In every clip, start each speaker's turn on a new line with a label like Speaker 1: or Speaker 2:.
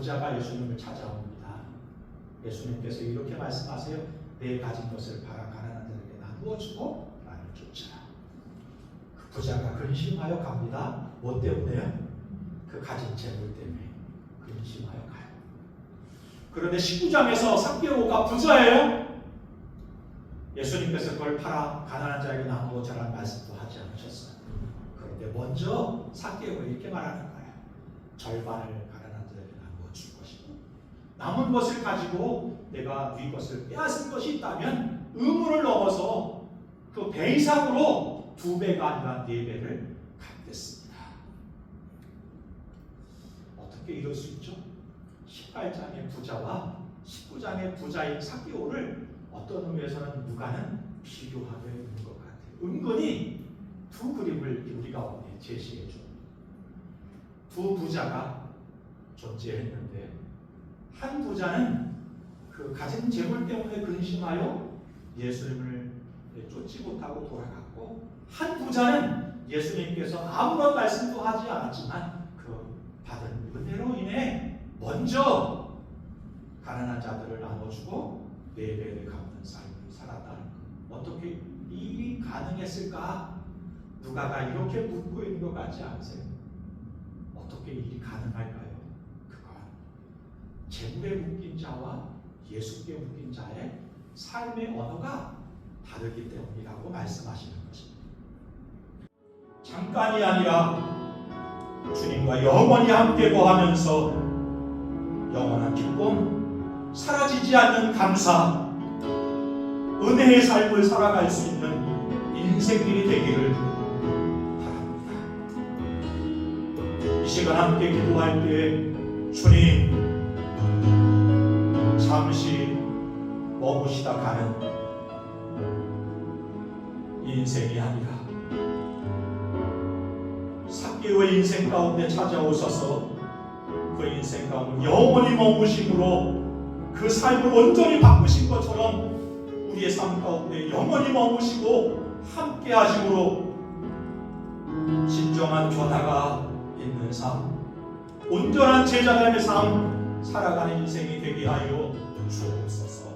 Speaker 1: 부자가 예수님을 찾아옵니다. 예수님께서 이렇게 말씀하세요. 내 가진 것을 팔아 가난한 자에게 나누어 주고 나를 쫓아라. 그 부자가 근심하여 갑니다. 뭐 때문에요? 그 가진 재물 때문에 근심하여 가요. 그런데 19장에서 삭개오가 부자예요. 예수님께서 그걸 팔아 가난한 자에게 나누어 주라는 말씀도 하지 않으셨어요. 그런데 먼저 삭개오가 이렇게 말하는 거예요. 절반을 가난한 자에게 나누어 줄 것이고 남은 것을 가지고 내가 네 것을 빼앗은 것이 있다면 의무를 넘어서 그 배 이상으로 2배가 아니라 4배를 갚겠습니다. 어떻게 이럴 수 있죠? 18장의 부자와 19장의 부자인 삭개오를 어떤 의미에서는 누가는 비교하고 있는 것 같아요. 은근히 두 그림을 우리 가운데 제시해 줍니다. 두 부자가 존재했는데 한 부자는 그 가진 재물 때문에 근심하여 예수님을 쫓지 못하고 돌아갔고, 한 부자는 예수님께서 아무런 말씀도 하지 않았지만 그 받은 은혜로 인해 먼저 가난한 자들을 나눠주고 4배를 갚는 삶을 살았다. 어떻게 이 일이 가능했을까? 누가가 이렇게 묻고 있는 것 같지 않으세요? 어떻게 이 일이 가능할까요? 그건 재물에 묶인 자와 예수께 묶인 자의 삶의 언어가 다르기 때문이라고 말씀하시는 것입니다. 잠깐이 아니라 주님과 영원히 함께 거하면서 영원한 기쁨, 사라지지 않는 감사, 은혜의 삶을 살아갈 수 있는 인생길이 되기를 바랍니다. 이 시간 함께 기도할 때 주님 잠시 머무시다 가는 인생이 아니라 삭개오의 인생 가운데 찾아오셔서 그 인생 가운데 영원히 머무심으로 그 삶을 온전히 바꾸신 것처럼 우리의 삶 가운데 영원히 머무시고 함께 하심으로 진정한 교다가 있는 삶, 온전한 제자됨의 삶 살아가는 인생이 되게 하여 주옵소서.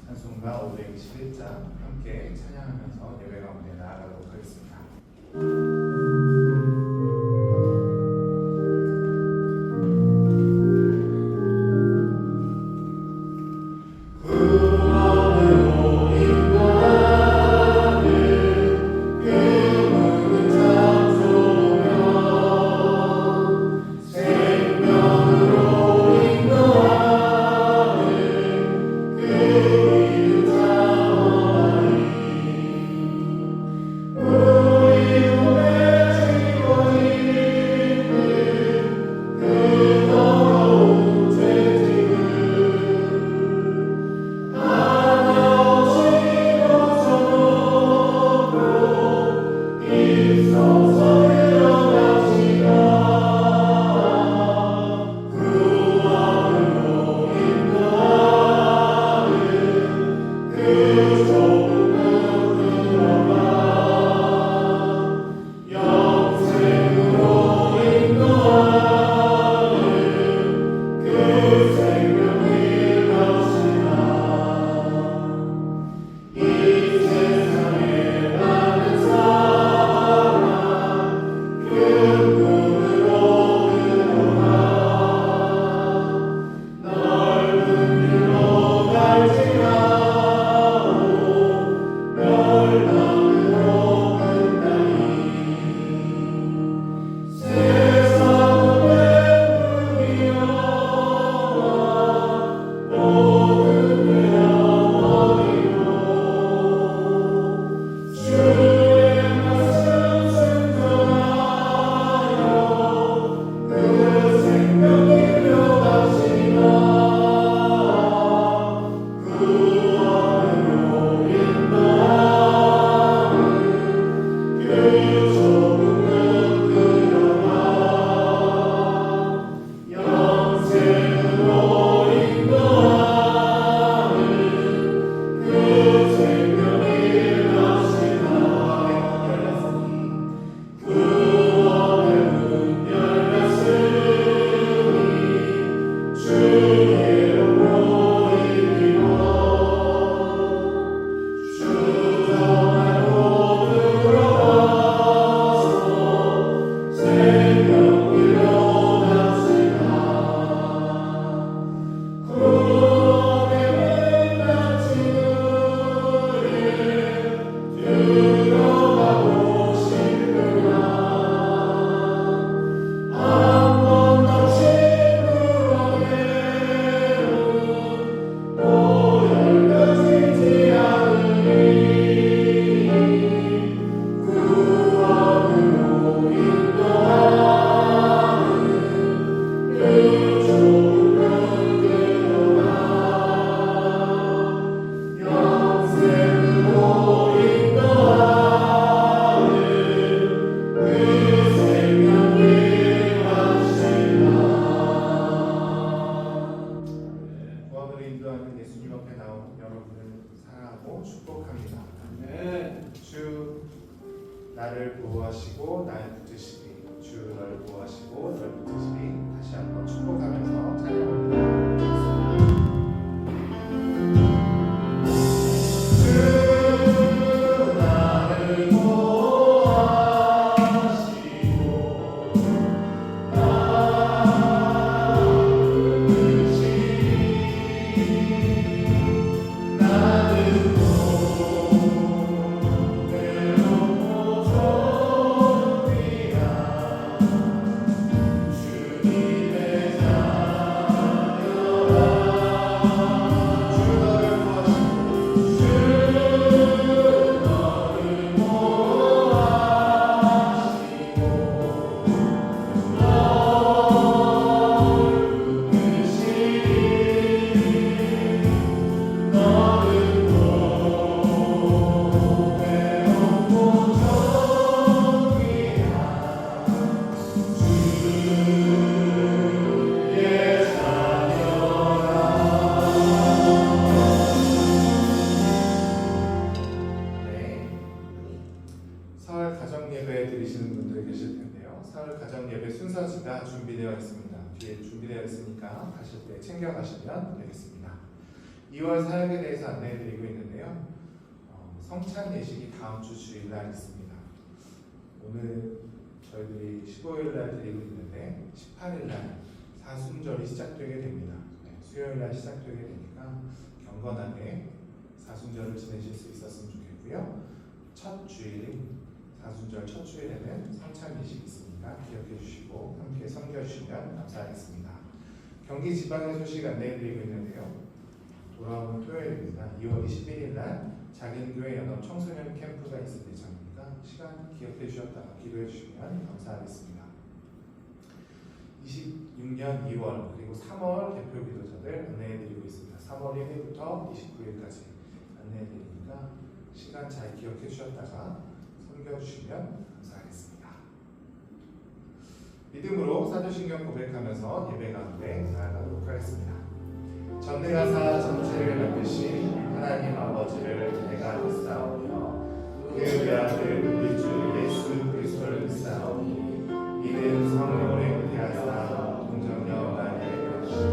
Speaker 2: 찬송가 521장 함께 찬양하면서 예배 가운데 나아가도록 하겠습니다.
Speaker 3: Oh
Speaker 2: 나를 보호하시고 날 붙드시리. 주 너를 보호하시고 너를 붙드시리. 다시 한번 축복하면서 찬양합니다. 순서지가 준비되어 있습니다. 뒤에 준비되어 있으니까 가실 때 챙겨가시면 되겠습니다. 2월 사역에 대해서 안내해드리고 있는데요. 성찬 예식이 다음 주 주일날 있습니다. 오늘 저희들이 15일날 드리고 있는데 18일날 사순절이 시작되게 됩니다. 수요일날 시작되게 되니까 경건하게 사순절을 지내실 수 있었으면 좋겠고요. 첫 주일인 사순절 첫 주일에는 성찬 예식이 있습니다. 기억해 주시고 함께 섬겨주시면 감사하겠습니다. 경기 지방의 소식 안내해드리고 있는데요. 돌아오는 토요일입니다. 2월 21일 날 작은교회 연합 청소년 캠프가 있을 예정입니다. 시간 기억해 주셨다가 기도해 주시면 감사하겠습니다. 26년 2월 그리고 3월 대표 기도자들 안내해드리고 있습니다. 3월 1일부터 29일까지 안내해드리니까 시간 잘 기억해 주셨다가 섬겨주시면 감사하겠습니다. 믿음으로 사도신경 고백하면서 예배 가운데 나아가도록 하겠습니다. 전능하사 전체를 만드신 하나님 아버지를 내가 믿사오며 그 외아들 우리 주 예수 그리스도를 믿사오니 이는 성령을 잉태하사 동정녀 마리아를 가지고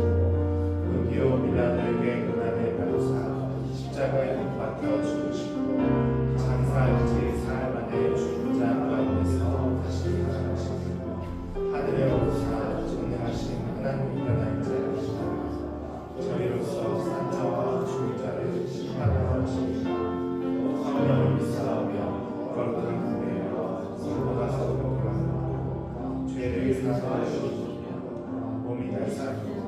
Speaker 2: 본디오 빌라도에게 고난을 받으사 십자가에 못 박혀 죽으시고 장사한 지 사흘 만에 죽은 자 가운데서 다시 살아나시고 하늘에 오르사 전능하신 하나님 일어날 자이시다. 저희로서 산자와 죽은 자를 심판하러 오시리라. 성령을 믿사오며 거룩한 구매여 성도가 성령을 하고 죄를 사하시며 몸이 날사리라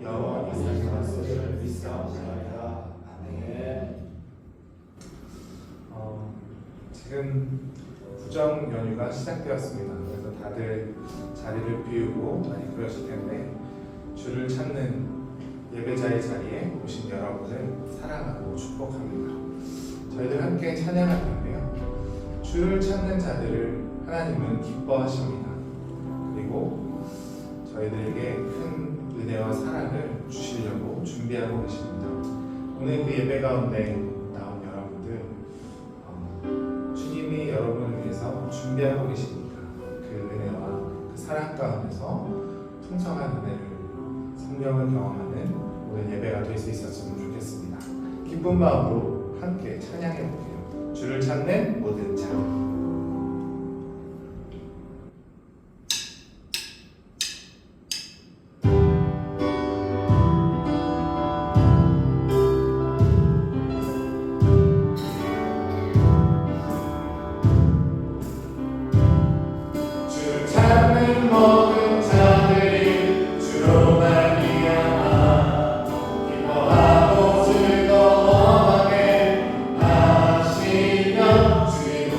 Speaker 2: 영원히 사는 것을 믿사옵나이다. 아멘. 지금 구정 연휴가 시작되었습니다. 그래서 다들 자리를 비우고 많이 그러실 텐데 주를 찾는 예배자의 자리에 오신 여러분을 사랑하고 축복합니다. 저희들 함께 찬양할 텐데요. 주를 찾는 자들을 하나님은 기뻐하십니다. 그리고 저희들에게 큰 은혜와 사랑을 주시려고 준비하고 계십니다. 오늘 그 예배 가운데 나온 여러분들 주님이 여러분을 위해서 준비하고 계시니까 그 은혜와 그 사랑 가운데서 풍성한 은혜를 성령을 경험하는 오늘 예배가 될 수 있었으면 좋겠습니다. 기쁜 마음으로 함께 찬양해 볼게요. 주를 찾는 모든 자. 주를 찾는 모든 자들이 주로 말미암아 기뻐하고 즐거워하게 하시며 주의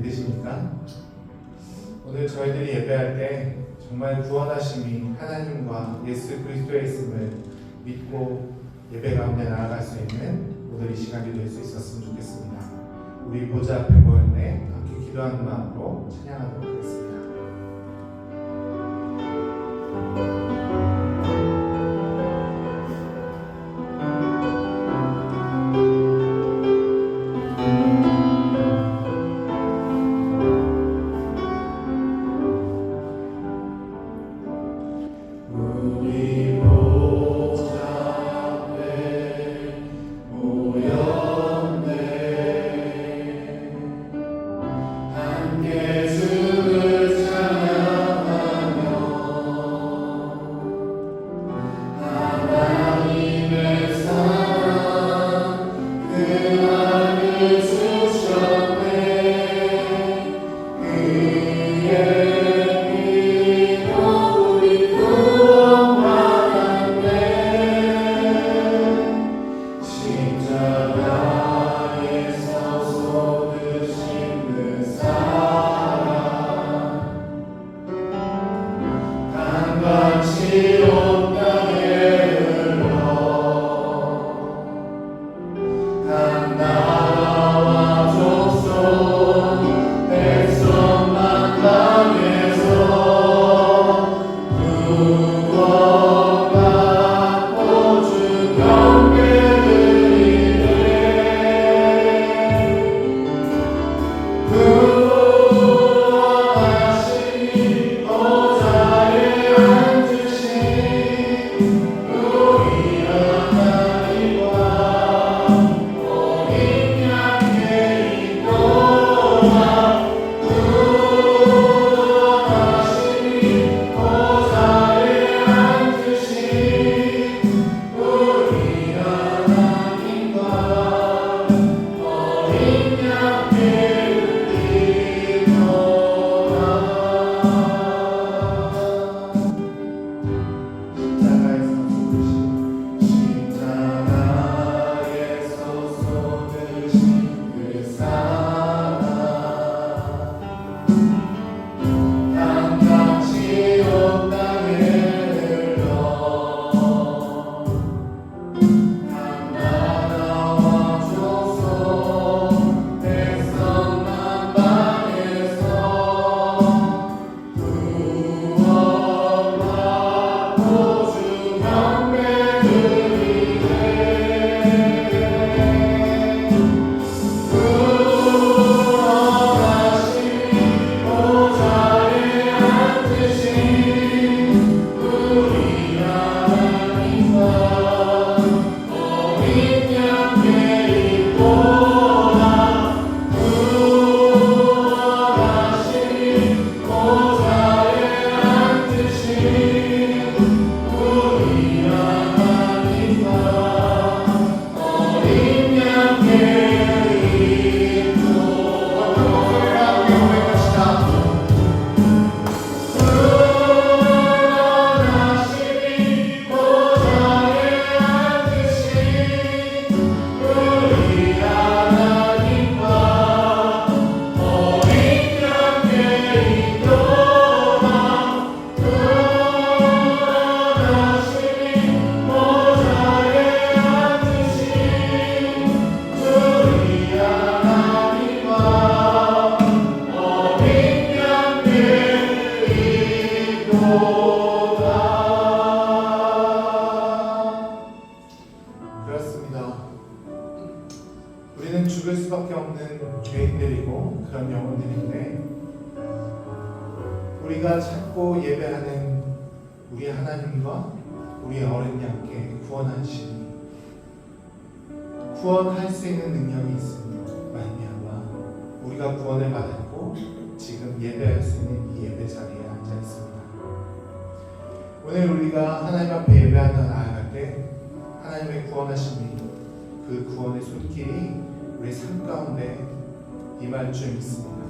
Speaker 2: 믿으십니까? 오늘 저희들이 예배할 때 정말 구원하심이 하나님과 예수 그리스도의 있음을 믿고 예배 가운데 나아갈 수 있는 오늘 이 시간이 될 수 있었으면 좋겠습니다. 우리 보좌 앞에 모였네 함께 기도하는 마음으로 찬양하도록 하겠습니다. 우리는 죽을 수밖에 없는 죄인들이고 그런 영혼들인데 우리가 찾고 예배하는 우리 하나님과 우리 어린 양께 구원하시니 구원할 수 있는 능력이 있으며 말미암아 우리가 구원을 받았고 지금 예배할 수 있는 이 예배 자리에 앉아 있습니다. 오늘 우리가 하나님 앞에 예배하며 나아갈 때 하나님의 구원하심이 그 구원의 손길이 우리 삶 가운데 임할 줄 믿습니다.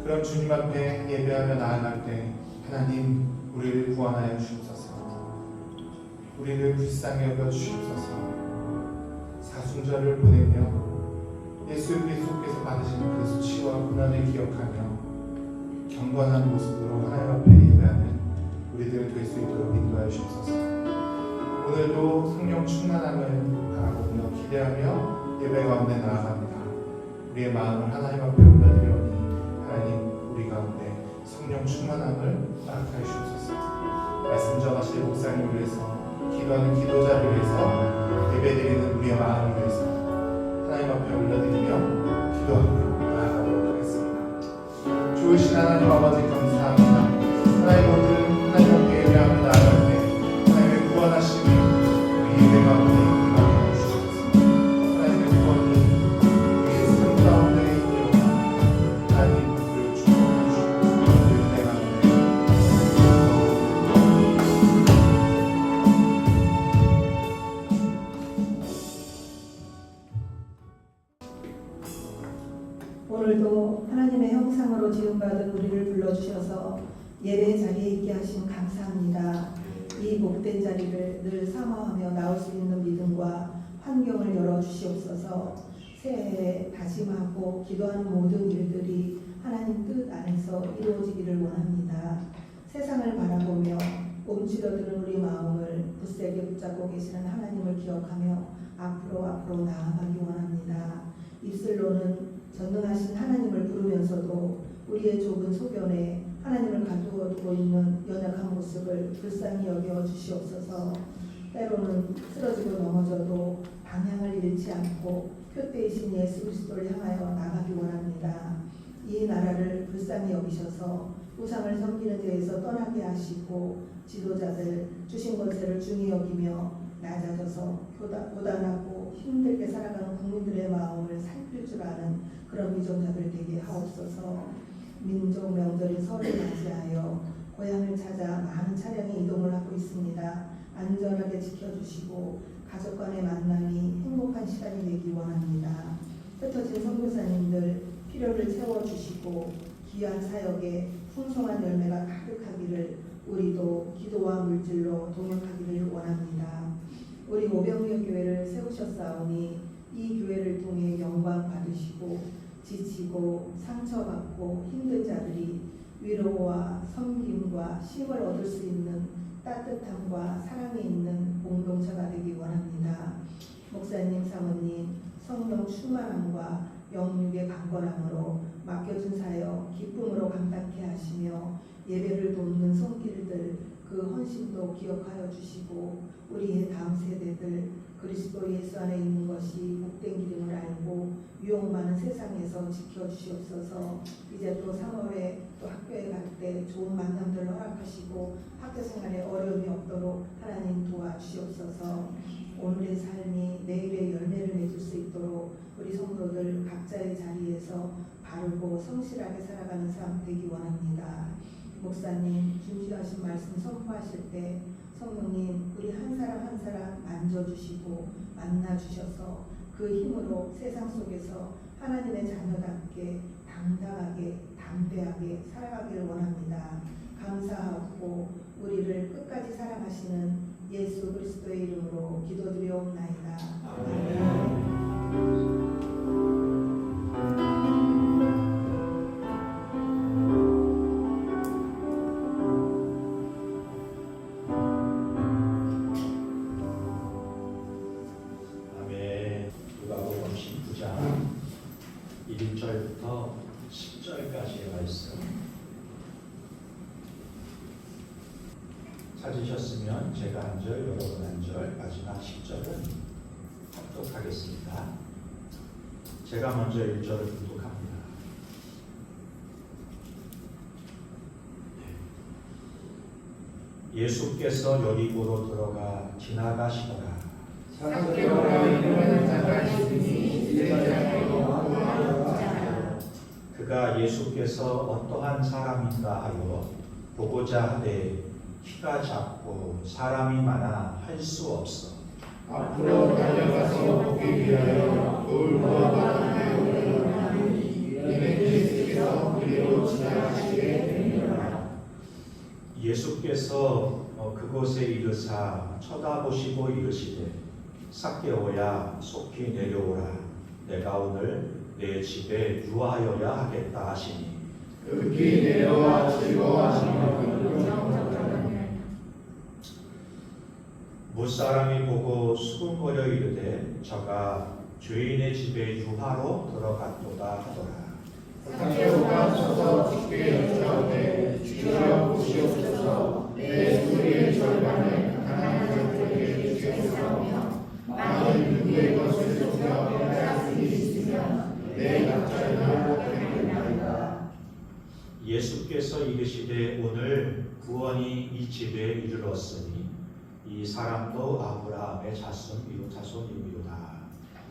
Speaker 2: 그럼 주님 앞에 예배하며 나아갈 때 하나님 우리를 구원하여 주옵소서. 우리를 불쌍히 여겨 주옵소서. 사순절을 보내며 예수 그리스도께서 받으시는 그 수치와 고난을 기억하며 경건한 모습으로 하나님 앞에 예배하는 우리들 될 수 있도록 인도하여 주옵소서. 오늘도 성령 충만함을 바라보며 기대하며 예배 가운데 나아갑니다. 우리의 마음을 하나님 앞에 올려드리오니 하나님 우리 가운데 성령 충만함을 허락하여 주옵소서. 말씀 전하실 목사님을 위해서 기도하는 기도자를 위해서 예배드리는 우리의 마음을 위해서 하나님 앞에 올려드리며 기도하며 나아가도록 하겠습니다. 좋으신 하나님 아버지 감사합니다. 하나님 오늘 하나님 앞에 예배하며 나아갈 때 하나님의 구원하심이 우리 예배 가운데 임하게 주옵소서. 하나님의 구원이 우리의 삶 가운데 있기로 하나님 우리를 축복해 주시옵소서. 우리 예배 가운데
Speaker 3: 오늘도 하나님의 형상으로 지음받은 우리를 불러주셔서 예배의 자리에 있게 하심 감사합니다. 이 복된 자리를 늘 사모하며 나올 수 있는 믿음과 환경을 열어주시옵소서. 새해에 다짐하고 기도하는 모든 일들이 하나님 뜻 안에서 이루어지기를 원합니다. 세상을 바라보며 움츠러드는 우리 마음을 굳세게 붙잡고 계시는 하나님을 기억하며 앞으로 나아가기 원합니다. 입술로는 전능하신 하나님을 부르면서도 우리의 좁은 소견에 하나님을 가두어두고 있는 연약한 모습을 불쌍히 여겨 주시옵소서. 때로는 쓰러지고 넘어져도 방향을 잃지 않고 표대이신 예수 그리스도를 향하여 나가기 원합니다. 이 나라를 불쌍히 여기셔서 우상을 섬기는 데에서 떠나게 하시고 지도자들 주신 권세를 중히 여기며 낮아져서 고단하고 힘들게 살아가는 국민들의 마음을 살필 줄 아는 그런 위정자들 되게 하옵소서. 민족 명절인 설을 맞이하여 고향을 찾아 많은 차량이 이동을 하고 있습니다. 안전하게 지켜주시고 가족 간의 만남이 행복한 시간이 되기 원합니다. 흩어진 선교사님들 필요를 채워주시고 귀한 사역에 풍성한 열매가 가득하기를 우리도 기도와 물질로 동역하기를 원합니다. 우리 오병이어 교회를 세우셨사오니 이 교회를 통해 영광 받으시고 지치고 상처받고 힘든 자들이 위로와 섬김과 힘을 얻을 수 있는 따뜻함과 사랑이 있는 공동체가 되기 원합니다. 목사님, 사모님 성령 충만함과 영육의 강건함으로 맡겨준 사역 기쁨으로 감당케 하시며 예배를 돕는 손길들 그 헌신도 기억하여 주시고 우리의 다음 세대들 그리스도 예수 안에 있는 것이 복된 길임을 알고 유혹 많은 세상에서 지켜주시옵소서. 이제 또 3월에 또 학교에 갈 때 좋은 만남들 허락하시고 학교 생활에 어려움이 없도록 하나님 도와주시옵소서. 오늘의 삶이 내일의 열매를 맺을 수 있도록 우리 성도들 각자의 자리에서 바르고 성실하게 살아가는 삶 되기 원합니다. 목사님 준비하신 말씀 선포하실 때 성령님 우리 한 사람 한 사람 만져주시고 만나주셔서 그 힘으로 세상 속에서 하나님의 자녀답게 당당하게 담대하게 살아가기를 원합니다. 감사하고 우리를 끝까지 사랑하시는 예수 그리스도의 이름으로 기도드리옵나이다. 아멘.
Speaker 1: 누가복음 19장 1절부터 10절까지의 말씀 찾으셨으면 제가 한 절, 여러분 한 절, 마지막 10절은 합독하겠습니다. 제가 먼저 1절을 교독합니다. 예수께서 여리고로 들어가 지나가시더라. 그가 예수께서 어떠한 사람인가 하여 보고자 하되 키가 작고 사람이 많아 할 수 없어
Speaker 2: 앞으로 달려가서 보기 위하여 돌보아 예수께서 그리로 지나가시게 되니라.
Speaker 1: 예수께서 그곳에 이르사 쳐다보시고 이르시되 삭개오야 속히 내려오라. 내가 오늘 내 집에 유하여야 하겠다 하시니
Speaker 4: 극히 내려와 즐거워하시며
Speaker 1: 무사람이 보고 수군거려 이르되 저가 죄인의 집에 유하로 들어갔도다 하더라.
Speaker 4: 삭개오가 서서 주께 여쭈었되 주여 보시옵소서 내 소리의 절반을 가난한 자들에게 주겠사오며 많은 누구의 것을 속여 빼앗은 일이 있으면 내 약자를 복행하리이다.
Speaker 1: 예수께서 이르시되 오늘 구원이 이 집에 이르렀으니 이 사람도 아브라함의 자손이로다.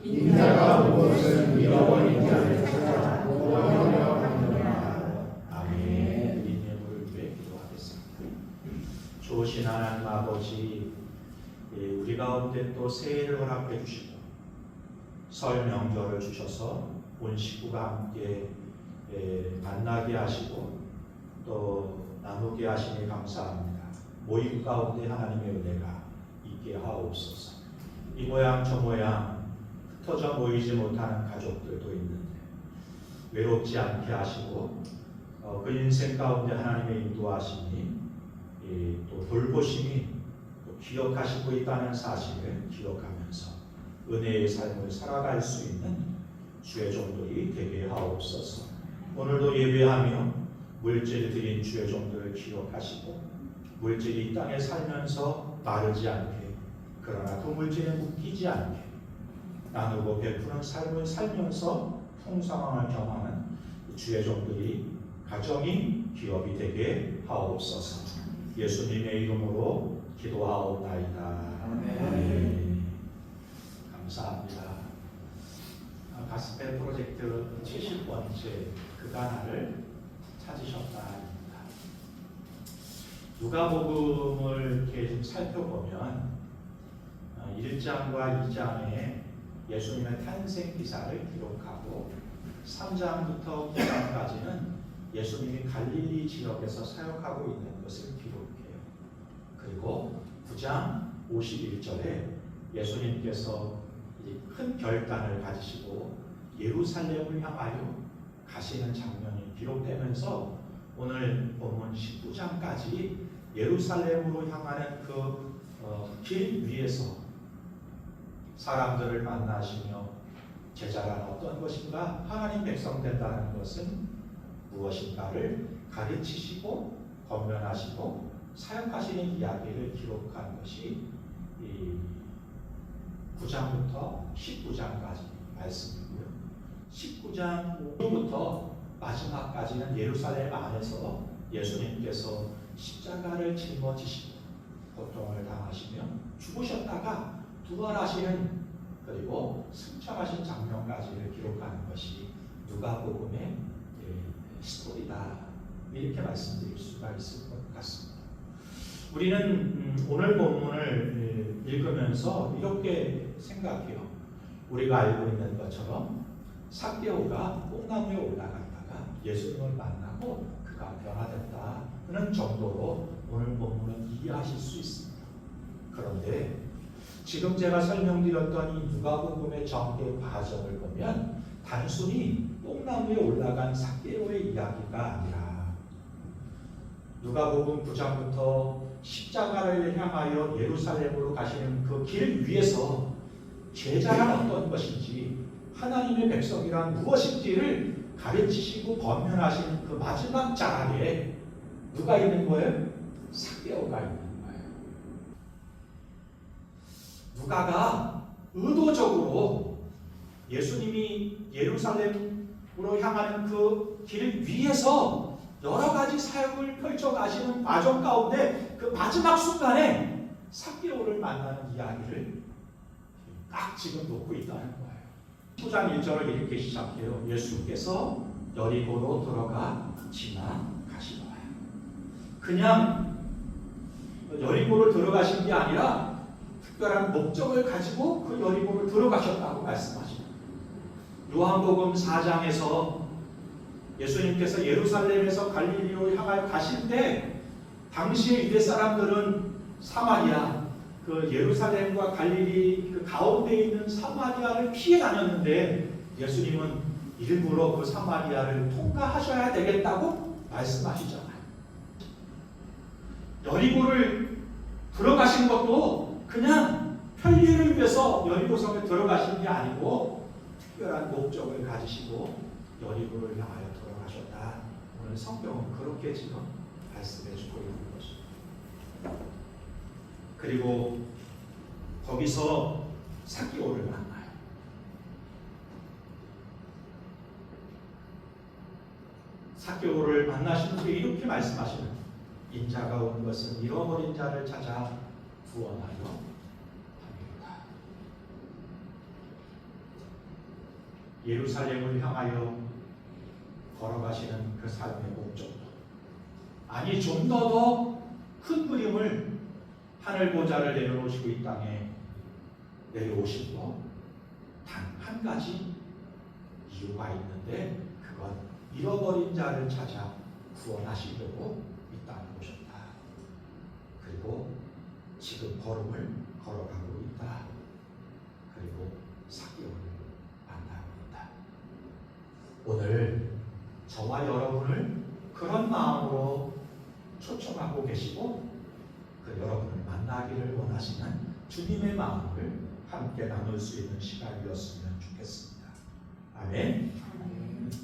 Speaker 4: 인자가 온 것은 잃어버린 자를 찾아 구원하려 하느니라.
Speaker 1: 아멘. 이 예물을 위해 기도하겠습니다. 좋으신 하나님 아버지, 우리 가운데 또 새해를 허락해 주시고 설 명절을 주셔서 온 식구가 함께 만나게 하시고 또 나누게 하시니 감사합니다. 모임 가운데 하나님의 은혜가 있게 하옵소서. 이 모양 저 모양 흩어져 모이지 못하는 가족들도 있는데 외롭지 않게 하시고 그 인생 가운데 하나님의 인도하심이 또 돌보심이 또 기억하시고 있다는 사실을 기억하면서 은혜의 삶을 살아갈 수 있는 주의 종들이 되게 하옵소서. 오늘도 예배하며 물질 드린 주의 종들을 기억하시고 물질이 이 땅에 살면서 마르지 않게, 그러나 그 물질에 묶이지 않게 나누고 베푸는 삶을 살면서 풍성함을 경험하는 주의 종들이 가정이 기업이 되게 하옵소서. 예수님의 이름으로 기도하옵나이다. 아멘. 감사합니다. 가스펠 프로젝트 70번째 그가나를 찾으셨다 합니다. 누가복음을 이렇게 좀 살펴보면 1장과 2장에 예수님의 탄생 기사를 기록하고 3장부터 9장까지는 예수님이 갈릴리 지역에서 사역하고 있는 것을 기록해요. 그리고 9장 51절에 예수님께서 큰 결단을 가지시고 예루살렘을 향하여 가시는 장면이 기록되면서 오늘 본문 19장까지 예루살렘으로 향하는 그 길 위에서 사람들을 만나시며 제자란 어떤 것인가, 하나님 백성 된다는 것은 무엇인가를 가르치시고 권면하시고 사역하시는 이야기를 기록한 것이 이 9장부터 19장까지 말씀이고요. 19장 5부터 마지막까지는 예루살렘 안에서 예수님께서 십자가를 짊어지시고 고통을 당하시며 죽으셨다가 부활하시는, 그리고 승천하신 장면까지를 기록하는 것이 누가복음의 스토리다, 이렇게 말씀드릴 수가 있을 것 같습니다. 우리는 오늘 본문을 읽으면서 이렇게 생각해요. 우리가 알고 있는 것처럼 삭개오가 뽕나무에 올라갔다가 예수님을 만나고 그가 변화됐다는 정도로 오늘 본문을 이해하실 수 있습니다. 그런데 지금 제가 설명드렸던 이 누가복음의 전개 과정을 보면 단순히 뽕나무에 올라간 삭개오의 이야기가 아니라 누가복음 9장부터 십자가를 향하여 예루살렘으로 가시는 그 길 위에서 제자란 어떤 것인지, 하나님의 백성이란 무엇인지를 가르치시고 권면하시는 그 마지막 자리에 누가 있는 거예요? 삭개오가 있는 거예요. 누가가 의도적으로 예수님이 예루살렘으로 향하는 그 길 위에서 여러 가지 사역을 펼쳐 가시는 과정 가운데 그 마지막 순간에 삭개오를 만나는 이야기를 딱 지금 놓고 있다는 거예요. 9장 1절을 이렇게 시작해요. 예수께서 여리고로 들어가 지나가시더라. 그냥 여리고를 들어가신 게 아니라 특별한 목적을 가지고 그 여리고를 들어가셨다고 말씀하십니다. 요한복음 4장에서 예수님께서 예루살렘에서 갈릴리로 향하여 가실 때 당시의 유대 사람들은 사마리아, 그 예루살렘과 갈릴리 그 가운데 있는 사마리아를 피해 다녔는데 예수님은 일부러 그 사마리아를 통과하셔야 되겠다고 말씀하시잖아요. 여리고를 들어가신 것도 그냥 편리를 위해서 여리고성에 들어가신 게 아니고 특별한 목적을 가지시고 여리고를 향하여 들어가셨다. 오늘 성경은 그렇게 지금 말씀해 주고 있는 것입니다. 그리고 거기서 삭개오를 만나요. 삭개오를 만나신 후에 이렇게 말씀하시는, 인자가 온 것은 잃어버린 자를 찾아 구원하려 합니다. 예루살렘을 향하여 걸어가시는 그 삶의 목적도, 아니 좀 더 큰 그림을 하늘 보좌를 내려놓으시고 이 땅에 내려오신 거 단 한 가지 이유가 있는데, 그건 잃어버린 자를 찾아 구원하시려고 이 땅에 오셨다. 그리고 지금 걸음을 걸어가고 있다. 그리고 삭개오를 만나고 있다. 오늘 저와 여러분을 그런 마음으로 초청하고 계시고, 그 여러분을 만나기를 원하시는 주님의 마음을 함께 나눌 수 있는 시간이었으면 좋겠습니다. 아멘.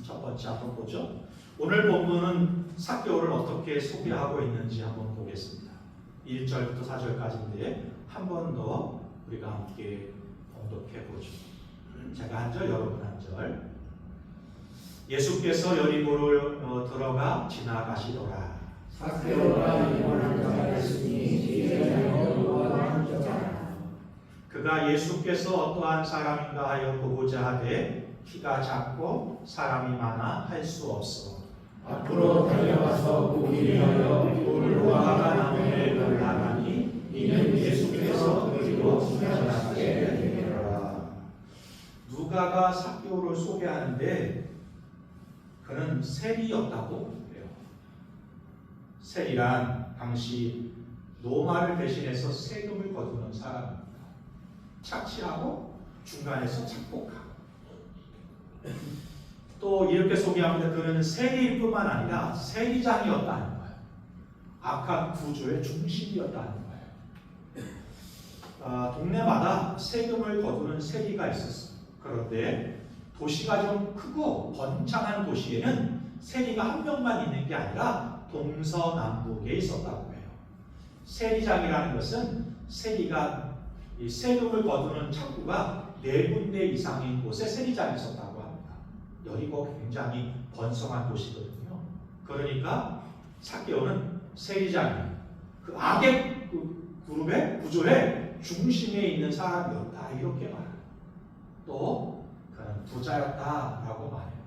Speaker 1: 첫 번째 한번 보죠. 오늘 본문은 삭개오를 어떻게 소개하고 있는지 한번 보겠습니다. 1절부터 4절까지인데 한 번 더 우리가 함께 봉독해 보죠. 제가 한 절, 여러분 한 절. 예수께서 여리고를 들어가 지나가시더라.
Speaker 4: 삭개오가 일어난 자가 있으니 지혜자여 너와 함께하라.
Speaker 1: 그가 예수께서 어떠한 사람인가 하여 보고자 하되 키가 작고 사람이 많아 할 수 없어
Speaker 4: 앞으로 달려가서 보기 위하여 돌로와 나무에 올라가니 이는 예수께서 그리로 지나가시게 되리라.
Speaker 1: 누가가 삭개오를 소개하는데 그는 세리였다고 해요. 세리란 당시 노마를 대신해서 세금을 거두는 사람입니다. 착취하고 중간에서 착복하고, 또 이렇게 소개합니다. 그는 세리일 뿐만 아니라 세리장이었다는 거예요. 악한 구조의 중심이었다는 거예요. 동네마다 세금을 거두는 세리가 있었어요. 그런데 도시가 좀 크고 번창한 도시에는 세리가 한 명만 있는 게 아니라 동서남북에 있었다고 해요. 세리장이라는 것은 세리가 이 세금을 거두는 창구가 4군데 이상인 곳에 세리장이 있었다고 합니다. 여리고 굉장히 번성한 도시거든요. 그러니까 삭개오는 세리장이 그 악의 그룹의 구조의 중심에 있는 사람이었다, 이렇게 말해요. 또 그는 부자였다라고 말해요.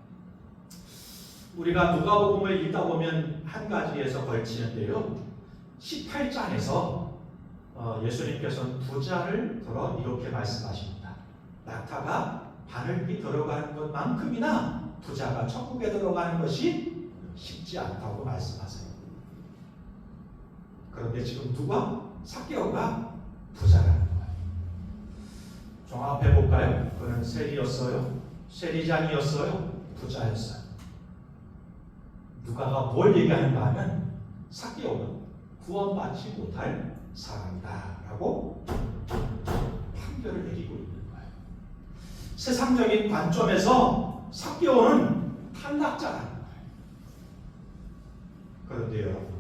Speaker 1: 우리가 누가복음을 읽다 보면 한 가지에서 걸치는데요. 18장에서 예수님께서는 부자를 들어 이렇게 말씀하십니다. 낙타가 바늘이 들어가는 것만큼이나 부자가 천국에 들어가는 것이 쉽지 않다고 말씀하세요. 그런데 지금 누가? 삭개오가 부자라는 거예요. 종합해 볼까요? 그는 세리였어요. 세리장이었어요. 부자였어요. 누가가 뭘 얘기하는가 하면 삭개오는 구원받지 못할 사람이다라고 판결을 내리고 있는 거예요. 세상적인 관점에서 삭개오는 탈락자라는 거예요. 그런데 여러분,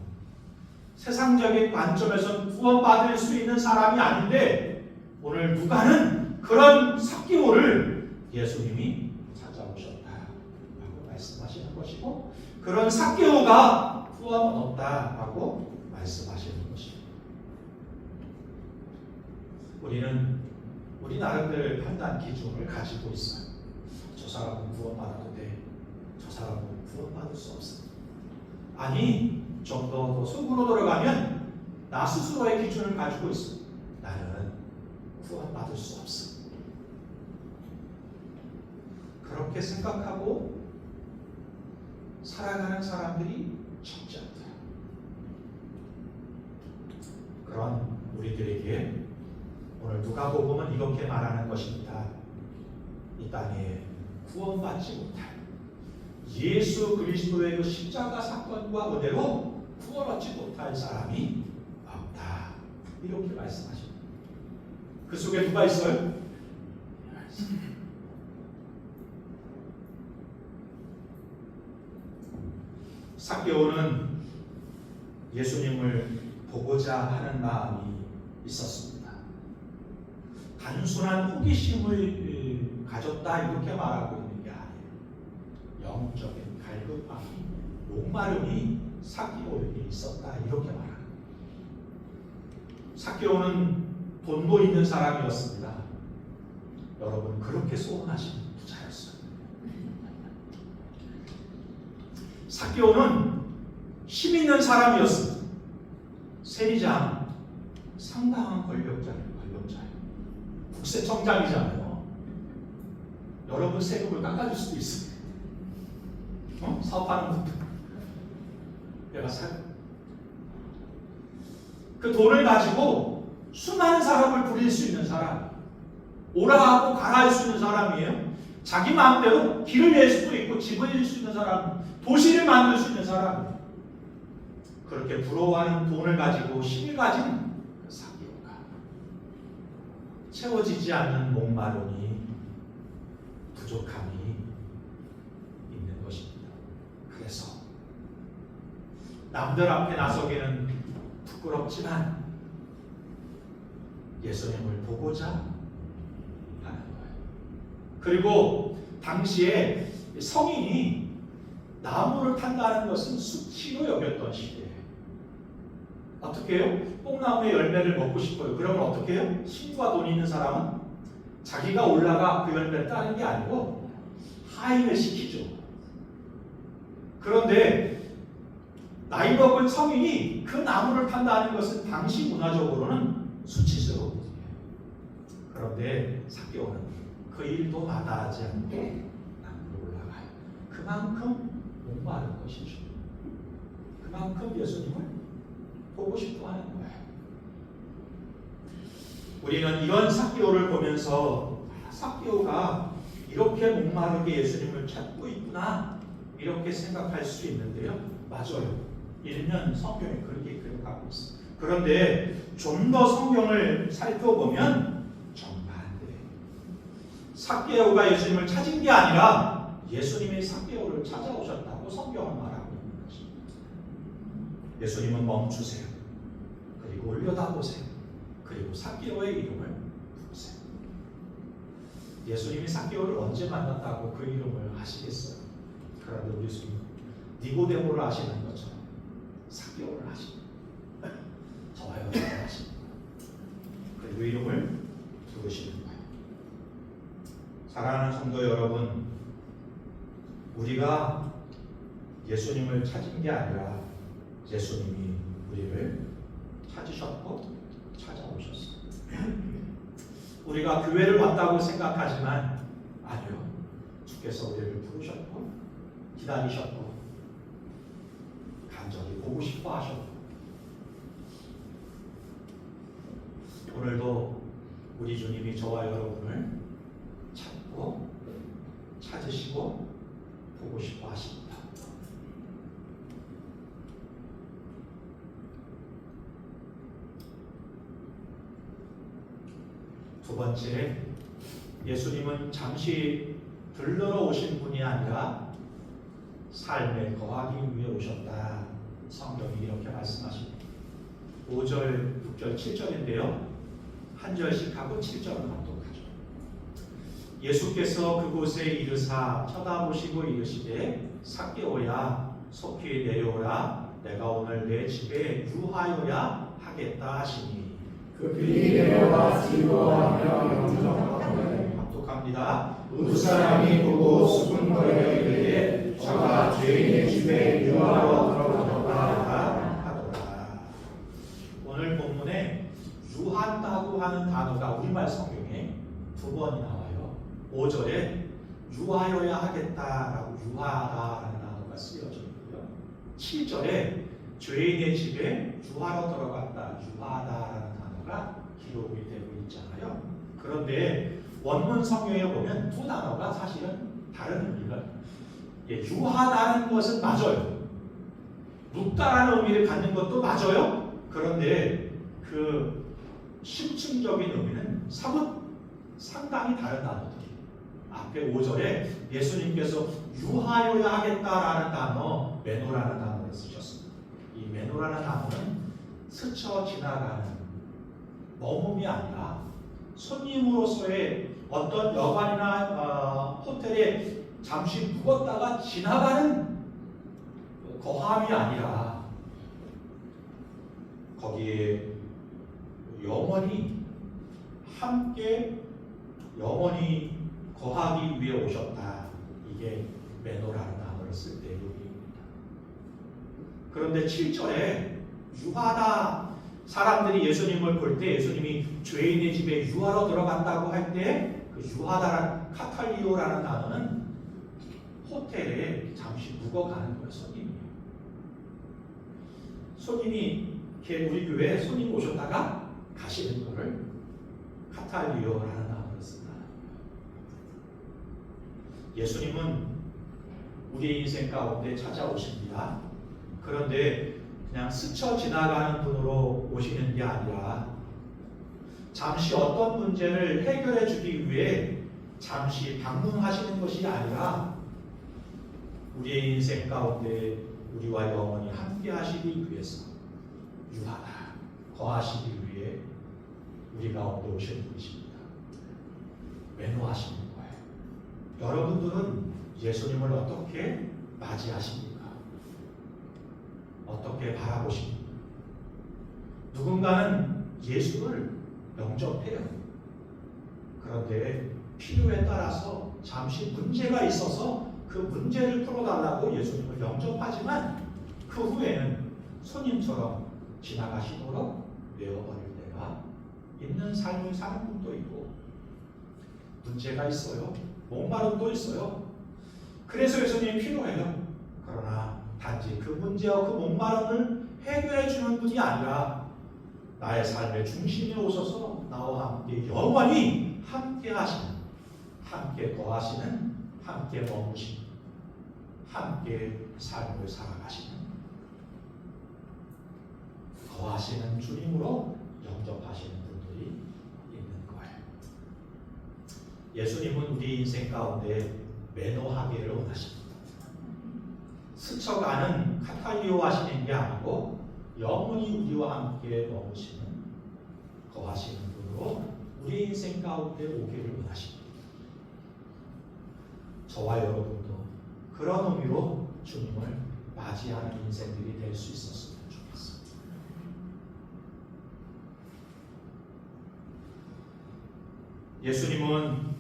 Speaker 1: 세상적인 관점에서는 구원받을 수 있는 사람이 아닌데 오늘 누가는 그런 삭개오를 예수님이 찾아오셨다라고 말씀하시는 것이고, 그런 삭개오가 구원 얻었다라고 말씀하시는 것입니다. 우리는 우리 나름대로의 판단 기준을 가지고 있어요. 저 사람은 구원받아도 돼, 저 사람은 구원받을 수 없어. 아니, 좀 더 속으로 들어가면 나 스스로의 기준을 가지고 있어. 나는 구원받을 수 없어. 그렇게 생각하고 살아가는 사람들이 적지 않다. 그런 우리들에게 오늘 누가복음은 이렇게 말하는 것입니다. 이 땅에 구원받지 못할 예수 그리스도의 그 십자가 사건과 은혜로 구원 얻지 못할 사람이 없다. 이렇게 말씀하십니다. 그 속에 누가 있어요? 삭개오는 예수님을 보고자 하는 마음이 있었습니다. 단순한 호기심을 가졌다 이렇게 말하고 있는 게 아니에요. 영적인 갈급함이, 목마름이 삭개오에게 있었다 이렇게 말합니다. 삭개오는 돈도 있는 사람이었습니다. 여러분 그렇게 소원하시는 부자였어요. 삭개오는 힘 있는 사람이었습니다. 세리장 상당한 권력자예요. 국세청장이잖아요. 여러분 세금을 깎아줄 수도 있어요. 사업하는 것도 내가 그 돈을 가지고 수많은 사람을 부릴 수 있는 사람, 오라 하고 가라 할 수 있는 사람이에요. 자기 마음대로 길을 낼 수도 있고 집을 질 수 있는 사람, 도시를 만들 수 있는 사람. 그렇게 부러워하는 돈을 가지고 힘을 가진 그 삭개오가 채워지지 않는 목마름이, 부족함이 있는 것입니다. 그래서 남들 앞에 나서기는 부끄럽지만 예수님을 보고자 하는 거예요. 그리고 당시에 성인이 나무를 탄다는 것은 수치로 여겼던 시대예요. 어떻게 해요? 뽕나무의 열매를 먹고 싶어요. 그러면 어떻게 해요? 힘과 돈 있는 사람은 자기가 올라가 그 열매를 따는 게 아니고 하인을 시키죠. 그런데 나이 먹은 성인이 그 나무를 탄다는 것은 당시 문화적으로는 수치스러운 일이에요. 그런데 삭개오는 그 일도 마다하지 않고 나무로 올라가요. 그만큼 목마른 것이죠. 그만큼 예수님을 보고 싶어 하는 거예요. 우리는 이런 삭개오를 보면서 삭개오가 이렇게 목마르게 예수님을 찾고 있구나 이렇게 생각할 수 있는데요. 맞아요. 읽는 성경에 그렇게 기록하고 있어요. 그런데 좀 더 성경을 살펴보면 정반대예요. 삭개오가 예수님을 찾은 게 아니라 예수님이 삭개오를 찾아오셨다고 성경은 말하고 있는 것입니다. 예수님은 멈추세요. 그리고 올려다보세요. 그리고 삭개오의 이름을 부르세요. 예수님이 삭개오를 언제 만났다고 그 이름을 하시겠어요? 그런데 우리 예수님 니고데모를 아시는 것처럼 삭개오를 하십니다. 저와 여러분을 하십니다. 그리고 이름을 부르시는 거예요. 사랑하는 성도 여러분, 우리가 예수님을 찾은 게 아니라 예수님이 우리를 찾으셨고 찾아오셨어요. 우리가 교회를 왔다고 생각하지만 아니요. 주께서 우리를 부르셨고 기다리셨고 간절히 보고 싶어 하셨고 오늘도 우리 주님이 저와 여러분을 찾고 찾으시고 보고 싶어 하십니다. 두 번째, 예수님은 잠시 들러러 오신 분이 아니라 삶에 거하기 위해 오셨다. 성경이 이렇게 말씀하십니다. 5절, 6절, 7절인데요. 한 절씩 하고 7절은 합독하죠. 예수께서 그곳에 이르사 쳐다보시고 이르시되 삭개오야 속히 내려오라 내가 오늘 내 집에 유하여야 하겠다 하시니
Speaker 4: 급히 내려와 즐거워하며 영접하되
Speaker 1: 합독합니다.
Speaker 4: 웃사람이 보고 수군거려 이르되 저가 죄인의 집에 유하러 들어가도다
Speaker 1: 하더라. 오늘 본문에 유한다고 하는 단어가 우리말 성경에 두 번이 나와요. 5절에 유하여야 하겠다라고 유하다라는 단어가 쓰여져 있고요. 7절에 죄인의 집에 유하러 들어갔다 유하다라는 단어가 기록이 되고 있잖아요. 그런데 원문 성경에 보면 두 단어가 사실은 다른 의미가 유하다는 것은 맞아요. 묻다라는 의미를 갖는 것도 맞아요. 그런데 그 심층적인 의미는 상당히 다른 단어들이. 앞에 5절에 예수님께서 유하여야 하겠다라는 단어, 메노라는 단어를 쓰셨습니다. 이 메노라는 단어는 스쳐 지나가는 머금이 아니라 손님으로서의 어떤 여관이나 호텔에 잠시 묵었다가 지나가는 거함이 아니라 거기에 영원히 거하기 위해 오셨다. 이게 메노라는 단어를 쓸 때 의미입니다. 그런데 7절에 유하다. 사람들이 예수님을 볼 때 예수님이 죄인의 집에 유하러 들어간다고 할 때 그 유하다라는 카탈리오라는 단어는 호텔에 잠시 묵어가는 거예요. 손님이 우리 교회에 손님이 오셨다가 가시는 거를 카탈리오라는 단어를 쓴다. 예수님은 우리의 인생 가운데 찾아오십니다. 그런데 그냥 스쳐 지나가는 분으로 오시는 게 아니라 잠시 어떤 문제를 해결해 주기 위해 잠시 방문하시는 것이 아니라 우리의 인생 가운데 우리와 영원히 함께 하시기 위해서 유하다, 거하시기 위해 우리 가운데 오시는 분이십니다. 매노하시는 거예요. 여러분들은 예수님을 어떻게 맞이하십니까? 어떻게 바라보십니까? 누군가는 예수를 영접해요. 그런데 필요에 따라서 잠시 문제가 있어서 그 문제를 풀어달라고 예수님을 영접하지만 그 후에는 손님처럼 지나가시도록 내어버릴 때가 있는 삶을 사는 분도 있고 문제가 있어요. 목마름도 있어요. 그래서 예수님이 필요해요. 그러나 단지 그 문제와 그 목마름을 해결해 주는 분이 아니라 나의 삶의 중심에 오셔서 나와 함께 영원히 함께 하시는, 함께 거하시는, 함께 머무시는, 함께 삶을 살아가시는, 거하시는 주님으로 영접하시는 분들이 있는 거예요. 예수님은 우리 인생 가운데 매너하기를 원하십니다. 스쳐가는 카탈리오 하시는 게 아니고 영원히 우리와 함께 머무시는, 거하시는 분으로 우리 인생 가운데 오기를 원하십니다. 저와 여러분도 그런 의미로 주님을 맞이하는 인생들이 될 수 있었으면 좋겠습니다. 예수님은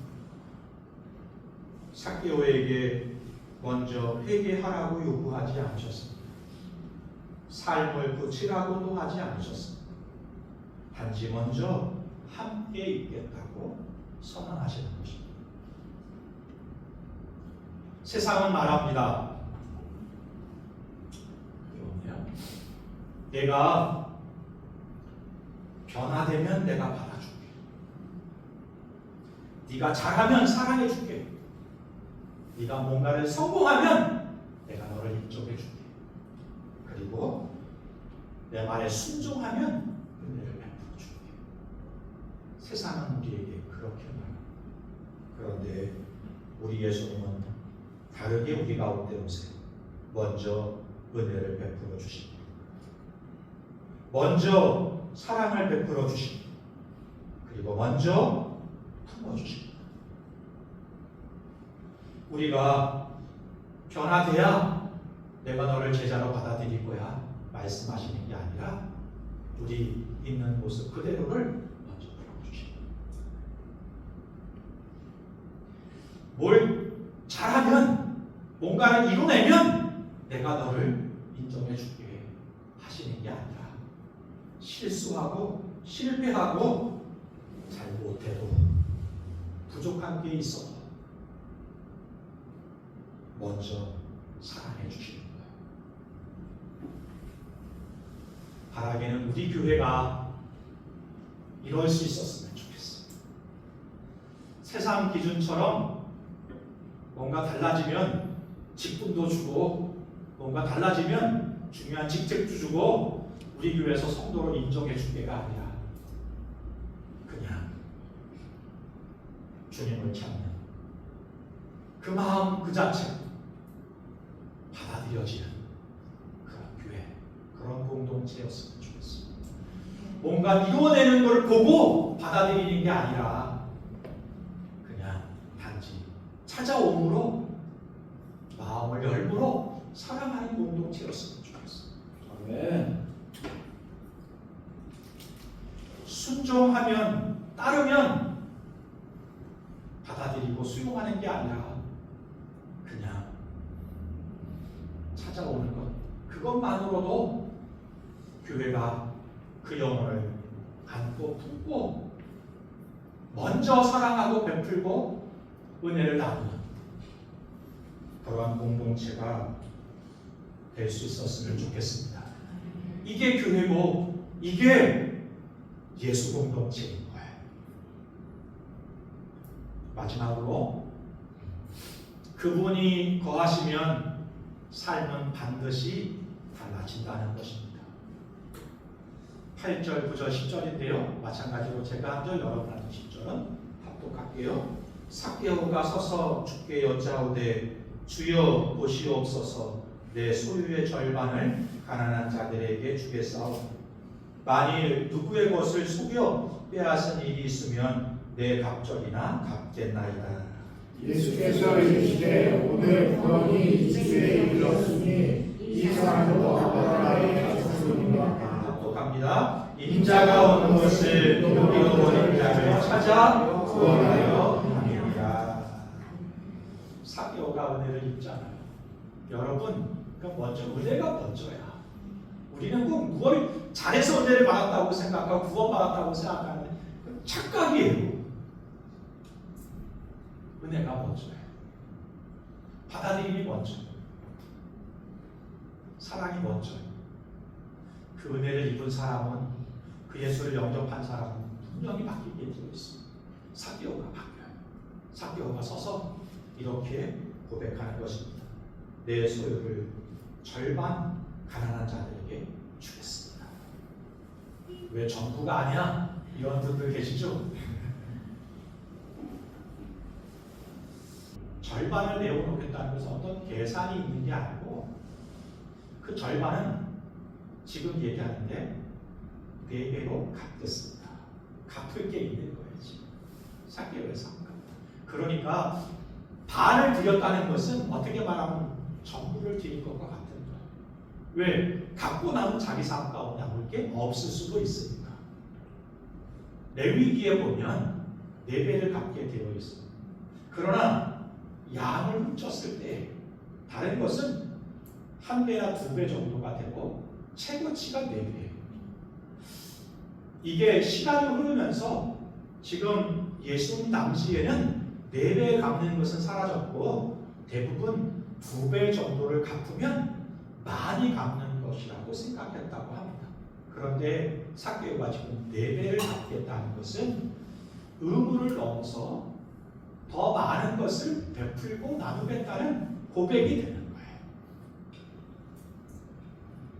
Speaker 1: 삭개오에게 먼저 회개하라고 요구하지 않으셨습니다. 삶을 고치라고도 하지 않으셨습니다. 단지 먼저 함께 있겠다고 선언하시는 것입니다. 세상은 말합니다. 내가 변화되면 내가 받아줄게. 네가 잘하면 사랑해줄게. 네가 뭔가를 성공하면 내가 너를 인정해줄게. 그리고 내 말에 순종하면 은혜를 베풀어줄게. 세상은 우리에게 그렇게 말합니다. 그런데 우리 예수님은 다르게 우리 가운데 오세요. 먼저 은혜를 베풀어 주십니다. 먼저 사랑을 베풀어 주십니다. 그리고 먼저 품어 주십니다. 우리가 변화돼야 내가 너를 제자로 받아들일 거야 말씀하시는 게 아니라 우리 있는 모습 그대로를 먼저 풀어주십니다. 뭘 잘하면 뭔가를 이뤄내면 내가 너를 인정해 줄게 하시는 게 아니라 실수하고 실패하고 잘 못해도 부족한 게 있어도 먼저 사랑해 주시는 거예요. 바라기는 우리 교회가 이럴 수 있었으면 좋겠어요. 세상 기준처럼 뭔가 달라지면 직분도 주고, 뭔가 달라지면 중요한 직책도 주고, 우리 교회에서 성도를 인정해 줄 게가 아니라 그냥 주님을 찾는 그 마음 그 자체 받아들여지는 그런 교회, 그런 공동체였으면 좋겠습니다. 뭔가 이루어내는 걸 보고 받아들이는 게 아니라 그냥 단지 찾아옴으로 마음을 열므로 사랑하는 공동체였으면 좋겠습니다.
Speaker 4: 아멘.
Speaker 1: 순종하면, 따르면 받아들이고 수용하는 게 아니라 그냥 찾아오는 것, 그것만으로도 교회가 그 영혼을 안고 품고 먼저 사랑하고 베풀고 은혜를 나누는 그러한 공동체가 될 수 있었으면 좋겠습니다. 이게 교회고 이게 예수 공동체인 거예요. 마지막으로 그분이 거하시면 삶은 반드시 달라진다는 것입니다. 8절, 9절, 10절인데요. 마찬가지로 제가 한 절, 여러분 한 10절은 합독할게요. 삭개오가 서서 주께 여짜오되 주여 보시옵소서 내 소유의 절반을 가난한 자들에게 주겠사오니 만일 누구의 것을 속여 빼앗은 일이 있으면 내 갑절이나 갚겠나이다.
Speaker 4: 예수께서 이르시되 오늘 구원이 이 집에 이르렀으니 이 사람도 아브라함의 자손이라.
Speaker 1: 합독합니다. 인자가 오는 것을 노리고 버린 자를 찾아 구원하여 이르리라. 삭개오가 은혜를 입잖아요. 여러분, 먼저 은혜가 먼저야. 우리는 꼭 뭘 잘해서 은혜를 받았다고 생각하고 구원받았다고 생각하는 착각이에요. 은혜가 먼저예요. 받아들임이 먼저예요. 사랑이 먼저예요. 그 은혜를 입은 사람은, 그 예수를 영접한 사람은 분명히 바뀌게 되어 있습니다. 삭개오가 바뀌어요. 삭개오가 서서 이렇게 고백하는 것입니다. 내 소유를 절반 가난한 자들에게 주겠습니다. 왜 전부가 아니야? 이런 분들 계시죠? 절반을 내어놓겠다는 것은 어떤 계산이 있는 게 아니고 그 절반은 지금 얘기하는데 4배로 갚겠습니다. 갚을 게 있는 거예요. 지금 삭개오에서 그러니까 반을 드렸다는 것은 어떻게 말하면 전부를 드릴 것과 같은 거예요. 왜? 갖고 남은 자기 삶 가운데 남을 게 없을 수도 있으니까. 레위기에 보면 4배를 갚게 되어 있어요. 그러나 양을 훔쳤을 때 다른 것은 1배나 2배 정도가 되고 최고치가 4배예요. 이게 시간이 흐르면서 지금 예수님 당시에는 4배 갚는 것은 사라졌고 대부분 2배 정도를 갚으면 많이 갚는 것이라고 생각했다고 합니다. 그런데 삭개오가 지금 4배를 갚겠다는 것은 의무를 넘어서 더 많은 것을 베풀고 나누겠다는 고백이 되는 거예요.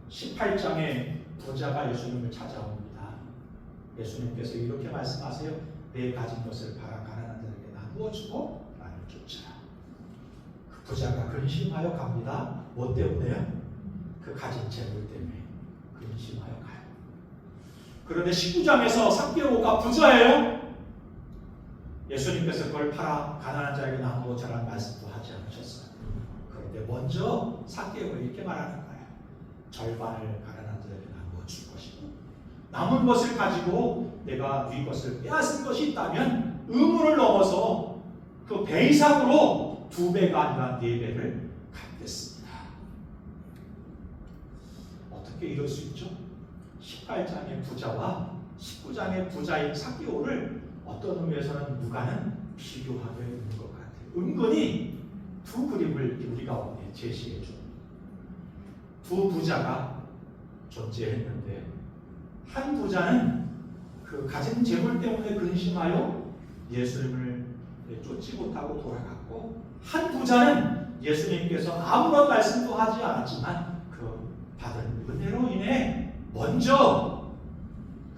Speaker 1: 18장에 부자가 예수님을 찾아옵니다. 예수님께서 이렇게 말씀하세요. 내 가진 것을 팔아 가난한 자에게 나누어 주고 나를 쫓으라. 그 부자가 근심하여 갑니다. 뭐 때문에요? 그 가진 재물 때문에 근심하여 가요. 그런데 19장에서 삭개오가 부자예요. 예수님께서 그걸 팔아 가난한 자에게 나누어 주라는 말씀도 하지 않으셨어요. 그런데 먼저 삭개오가 이렇게 말하는 거예요. 절반을 가난한 자에게 나누어 줄 것이고 남은 것을 가지고 내가 네 것을 빼앗은 것이 있다면 의무를 넘어서 그 배 이상으로 2배가 아니라 4배를 갚겠습니다. 어떻게 이럴 수 있죠? 18장의 부자와 19장의 부자인 삭개오를 어떤 의미에서는 누가는 비교하게 있는 것 같아요. 은근히 두 그림을 우리 가운데 제시해 줍니다. 두 부자가 존재했는데 한 부자는 그 가진 재물 때문에 근심하여 예수님을 쫓지 못하고 돌아갔고 받았고, 한 부자는 예수님께서 아무런 말씀도 하지 않았지만 그 받은 은혜로 인해 먼저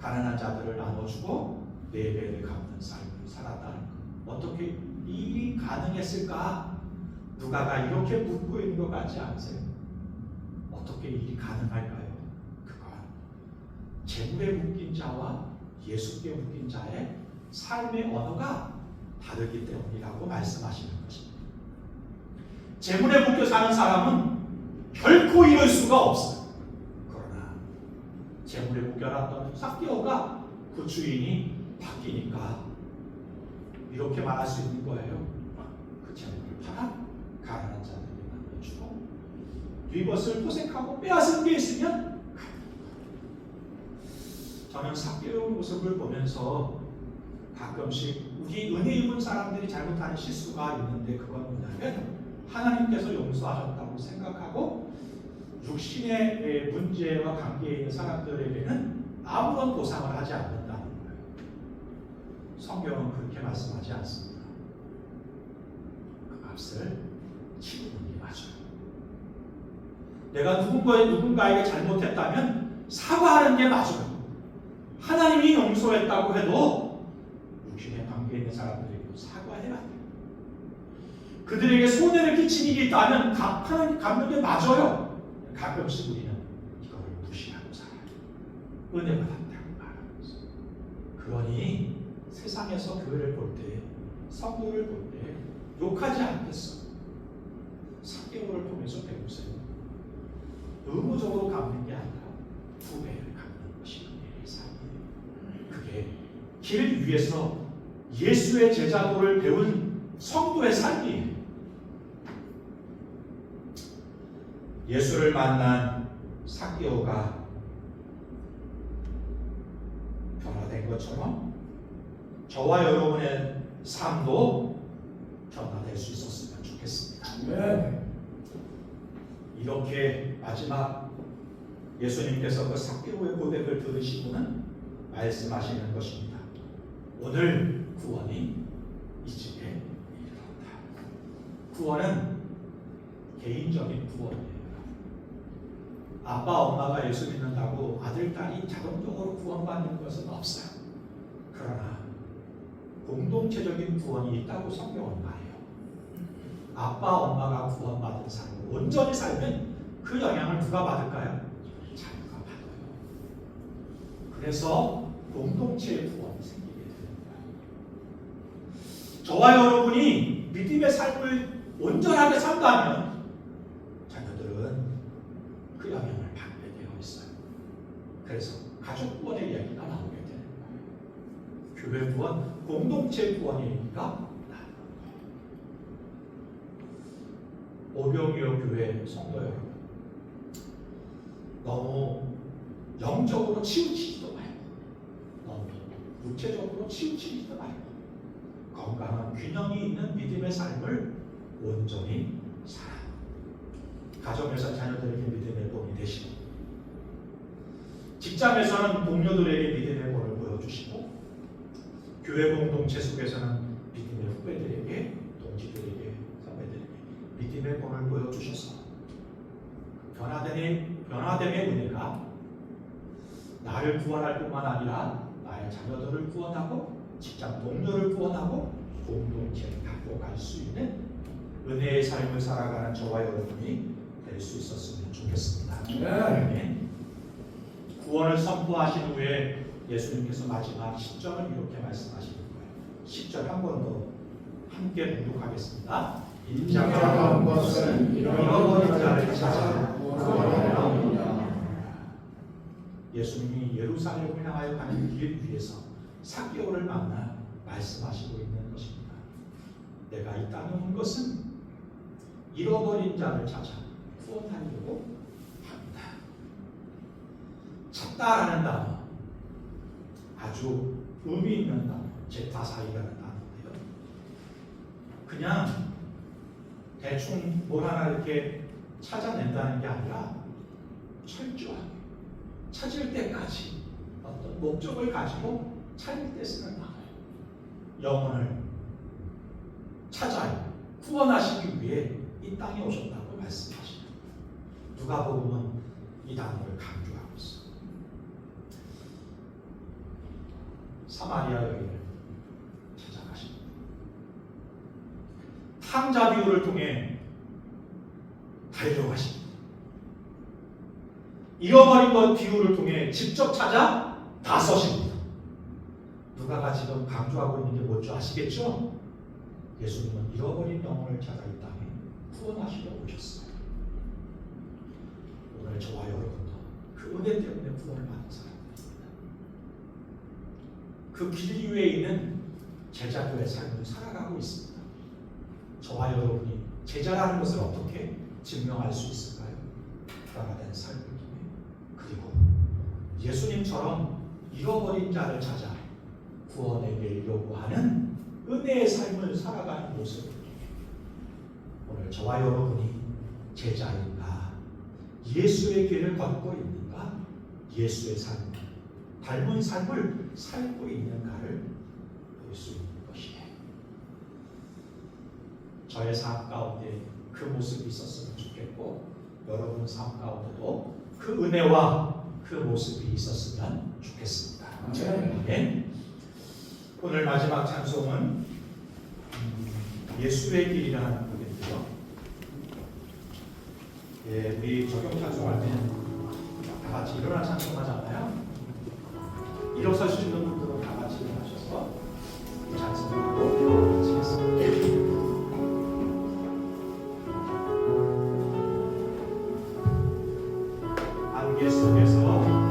Speaker 1: 가난한 자들을 나눠주고 4배를 갚는 삶을 살았다는 것. 어떻게 이 일이 가능했을까? 누가가 이렇게 묻고 있는 것 같지 않으세요? 어떻게 이 일이 가능할까요? 그건 재물에 묶인 자와 예수께 묶인 자의 삶의 언어가 다르기 때문이라고 말씀하시는 것입니다. 재물에 묶여 사는 사람은 결코 이럴 수가 없어요. 그러나 재물에 묶여놨던 삭개오가 그 주인이 바뀌니까 이렇게 말할 수 있는 거예요. 그 재물을 팔아 가난한 자들에게 나눠주고 이것을 포색하고 빼앗은 게 있으면 저는 삭개오의 모습을 보면서 가끔씩 우리 은혜 입은 사람들이 잘못하는 실수가 있는데 그건 뭐냐면 하나님께서 용서하셨다고 생각하고 육신의 문제와 관계에 있는 사람들에게는 아무런 보상을 하지 않는다는 거예요. 성경은 그렇게 말씀하지 않습니다. 그 값을 치르는 게 맞아요. 내가 누군가에게 잘못했다면 사과하는 게 맞아요. 하나님이 용서했다고 해도 육신의 관계에 있는 사람들에게도 사과해야 돼요. 그들에게 손해를 끼친 일이 있다면 갚는 게 맞아요. 가끔씩 우리는 이거를 무시하고 살아요. 은혜 받았다고 말하면서. 그러니 세상에서 교회를 볼 때, 성도를 볼 때 욕하지 않겠어. 삭개오를 통해서 배우세요. 의무적으로 갚는 게 아니라 2배를 갚는 것이 은혜의 삶이에요. 그게 길 위에서 예수의 제자도를 배운 성도의 삶이에요. 예수를 만난 삭개오가 변화된 것처럼 저와 여러분의 삶도 변화될 수 있었으면 좋겠습니다.
Speaker 4: 아멘.
Speaker 1: 이렇게 마지막 예수님께서 그 삭개오의 고백을 들으시고는 말씀하시는 것입니다. 오늘 구원이 이 집에 이르렀다. 구원은 개인적인 구원이에요. 아빠, 엄마가 예수 믿는다고 아들, 딸이 자동적으로 구원받는 것은 없어요. 그러나 공동체적인 구원이 있다고 성경은 말해요. 아빠, 엄마가 구원받은 삶을 온전히 살면 그 영향을 누가 받을까요? 자녀가 받아요. 그래서 공동체의 구원이 생기게 되는 거예요. 저와 여러분이 믿음의 삶을 온전하게 산다면 자녀들은 그 영향을 받게 되어 있어요. 그래서 가족 구원의 이야기가 나오게 되는 거예요. 교회 구원, 공동체 구원의 얘기가 나오는 거예요. 오병이어 교회 성도 여러분, 너무 영적으로 치우치지도 말고 너무 육체적으로 치우치지도 말고 건강한 균형이 있는 믿음의 삶을 온전히 살아 가정에서 자녀들에게 믿음의 본이 되시고 직장에서는 동료들에게 믿음의 본을 보여주시고 교회 공동체 속에서는 믿음의 후배들에게 동지들에게 선배들에게 믿음의 본을 보여주셔서 변화됨의 은혜가 나를 구원할 뿐만 아니라 나의 자녀들을 구원하고 직장 동료를 구원하고 공동체를 갖고 갈 수 있는 은혜의 삶을 살아가는 저와 여러분이 될 수 있었으면 좋겠습니다.
Speaker 4: 아멘.
Speaker 1: 구원을 선포하신 후에 예수님께서 마지막 10절을 이렇게 말씀하시는 거예요. 10절 한 번 더 함께 봉독하겠습니다.
Speaker 4: 인자가 온 것은 잃어버린 자를 찾아 구원하려 합니다.
Speaker 1: 예수님이 예루살렘을 향하여 가는 길 위에서 삭개오를 만나 말씀하시고 있는 것입니다. 내가 이 땅에 온 것은 잃어버린 자를 찾아 구원하려고 합니다. 찾다라는 단어 아주 의미 있는 단어, 제타사이라는 단어인데요. 그냥 대충 뭘 하나 이렇게 찾아낸다는 게 아니라 철저하게 찾을 때까지 어떤 목적을 가지고 찾을 때 쓰는 단어예요. 영혼을 찾아요, 구원하시기 위해 이 땅에 오셨다고 말씀하십니다. 누가복음은 이 단어를 강조하고 있습니다. 사마리아 여인을 찾아가십니다. 탕자 비유를 통해 달려가십니다. 잃어버린 것 비유를 통해 직접 찾아 나서십니다. 누가가 지금 강조하고 있는 게 뭔지 아시겠죠? 예수님은 잃어버린 영혼을 찾아 이 땅에 구원하시려 오셨어요. 오늘 저와 여러분도 그 은혜 때문에 구원을 받은 사람들입니다. 그 길 위에 있는 제자들의 삶을 살아가고 있습니다. 저와 여러분이 제자라는 것을 어떻게 증명할 수 있을까요? 부자가 된 삶을 통해, 그리고 예수님처럼 잃어버린 자를 찾아 구원에게 이르려고 하는 은혜의 삶을 살아가는 모습. 오늘 저와 여러분이 제자인가, 예수의 길을 걷고 있는가, 예수의 삶, 닮은 삶을 살고 있는가를 볼 수 있는 것이에요. 저의 삶 가운데 그 모습이 있었으면 좋겠고, 여러분 삶 가운데도 그 은혜와 그 모습이 있었으면 좋겠습니다. 아멘. 오늘 마지막 찬송은 예수의 길이라는 곡인데요. 예, 우리 적용 찬송할 때는 다 같이 일어나 찬송하잖아요. 일어설 수 있는 분들은 다 같이 일어나셔서 이 찬송하고 마치겠습니다. 안개 속에서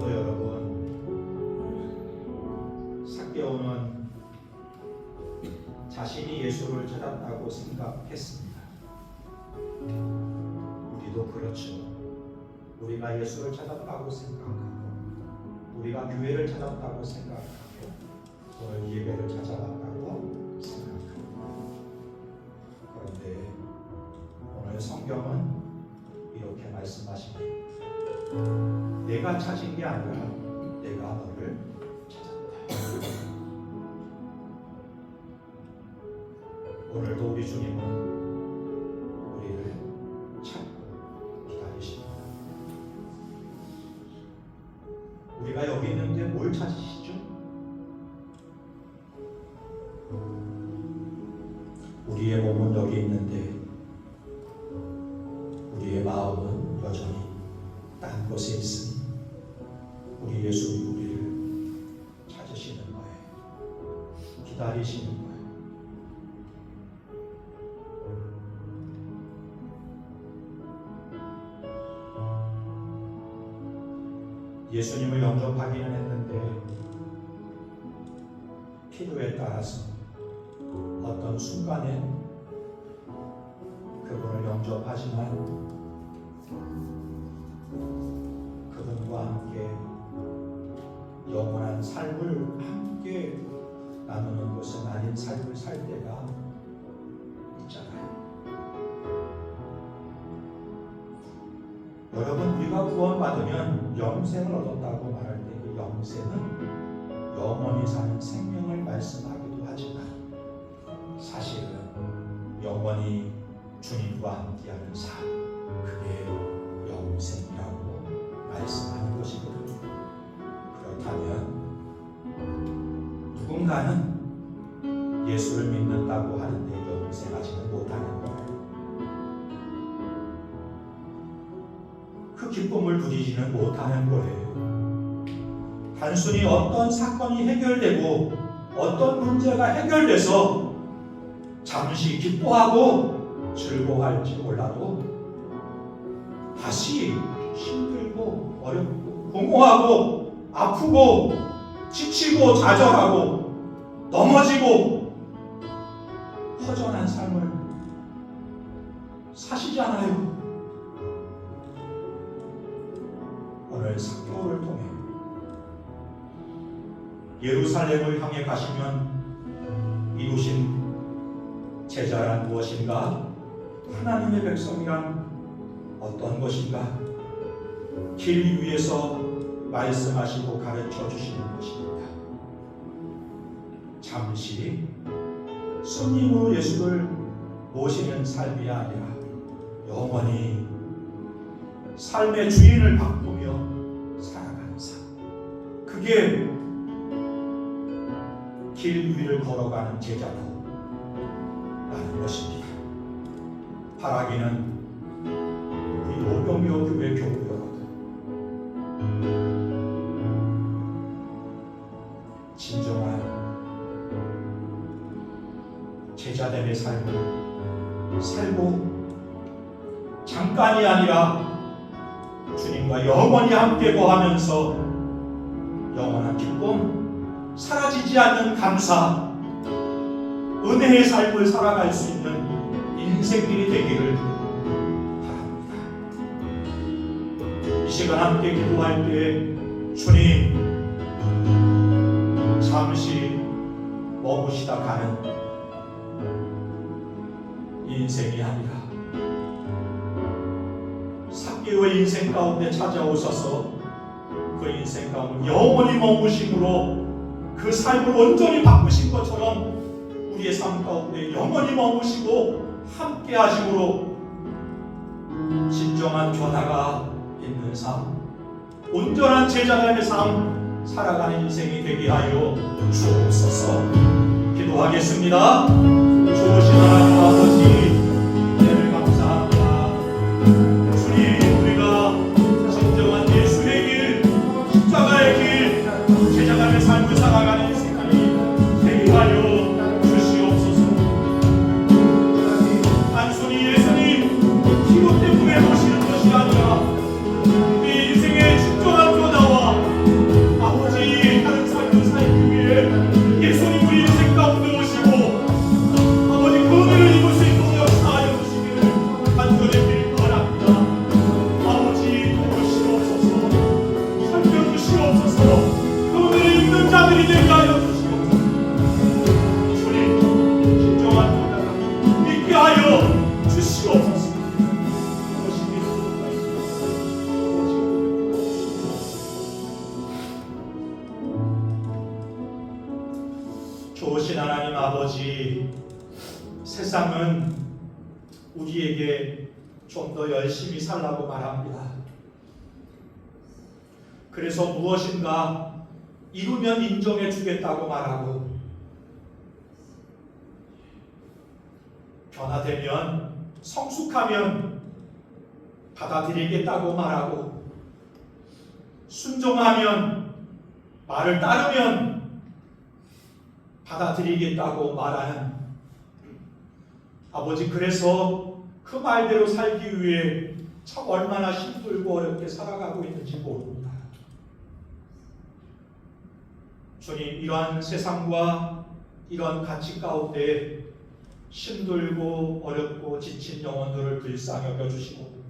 Speaker 1: 성도 여러분, 삭개오는 자신이 예수를 찾았다고 생각했습니다. 우리도 그렇죠. 우리가 예수를 찾았다고 생각하고 우리가 교회를 찾았다고 생각하고 오늘 예배를 찾아왔다고 생각합니다. 그런데 오늘 성경은 이렇게 말씀하십니다. 내가 찾은 게 아니라 내가 너를 찾았다. 오늘도 우리 주님은 우리를 찾고 기다리십니다. 우리가 여기 있는데 뭘 찾으시죠? 우리의 몸은 여기 있는데 우리의 마음은 여전히 딴 곳에 있으니 우리 예수님이 우리를 찾으시는 거예요. 기다리시는 거예요. 예수님을 영접하기는 했는데 필요에 따라서 어떤 순간에 그분을 영접하지만 그분과 함께 영원한 삶을 함께 나누는 것은 아닌 삶을 살 때가 있잖아요. 여러분, 우리가 구원받으면 영생을 얻었다고 말할 때 그 영생은 영원히 사는 생명을 말씀하기도 하지만 사실은 영원히 주님과 함께하는 삶, 그게 영생이라고 말씀하는 것이거든요. 그렇다면 누군가는 예수를 믿는다고 하는데 영생하지는 못하는 거예요. 그 기쁨을 누리지는 못하는 거예요. 단순히 어떤 사건이 해결되고 어떤 문제가 해결돼서 잠시 기뻐하고 즐거워할지 몰라도 다시 힘들고 어렵고 공허하고 아프고 지치고 좌절하고 넘어지고 허전한 삶을 사시잖아요. 오늘 삭개오를 통해 예루살렘을 향해 가시면 이루신 제자란 무엇인가? 하나님의 백성이란 어떤 것인가? 길 위에서 말씀하시고 가르쳐 주시는 것입니다. 잠시 손님으로 예수를 모시는 삶이 아니라 영원히 삶의 주인을 바꾸며 살아가는 삶. 그게 길 위를 걸어가는 제자라는 것입니다. 바라기는 우리 노병여 교회 교우여러분, 진정한 제자됨의 삶을 살고 잠깐이 아니라 주님과 영원히 함께 거하면서 영원한 기쁨, 사라지지 않는 감사, 은혜의 삶을 살아갈 수 있는 인생들이 되기를 바랍니다. 이 시간 함께 기도할 때 주님 잠시 머무시다 가는 인생이 아니라 삭개오의 인생 가운데 찾아오셔서 그 인생 가운데 영원히 머무심으로 그 삶을 온전히 바꾸신 것처럼 우리의 삶 가운데 영원히 머무시고 함께 하심으로 진정한 교사가 있는 삶, 온전한 제자됨의 삶 살아가는 인생이 되게 하여 주옵소서. 기도하겠습니다. 좋으신 하나님 아버지, 은혜를 감사합니다. 주님, 우리가 진정한 예수의 길, 십자가의 길, 제자됨의 삶을 살아가는 인생이 되게 하여 주시옵소서. 단순히 예수님 기도 때문에 오시는 것이 아니라 우리 인생의 진정한 변화와 되게 하여 주시옵소서. 주님, 진정한 도자가 믿게 하여 주시옵소서. 좋으신 하나님 아버지, 세상은 우리에게 좀 더 열심히 살라고 말합니다. 그래서 무엇인가 이루면 인정해 주겠다고 말하고, 변화되면, 성숙하면 받아들이겠다고 말하고, 순종하면, 말을 따르면 받아들이겠다고 말하는 아버지, 그래서 그 말대로 살기 위해 참 얼마나 힘들고 어렵게 살아가고 있는지 모릅니다. 주님, 이러한 세상과 이런 가치 가운데 힘들고 어렵고 지친 영혼들을 불쌍히 여겨주시고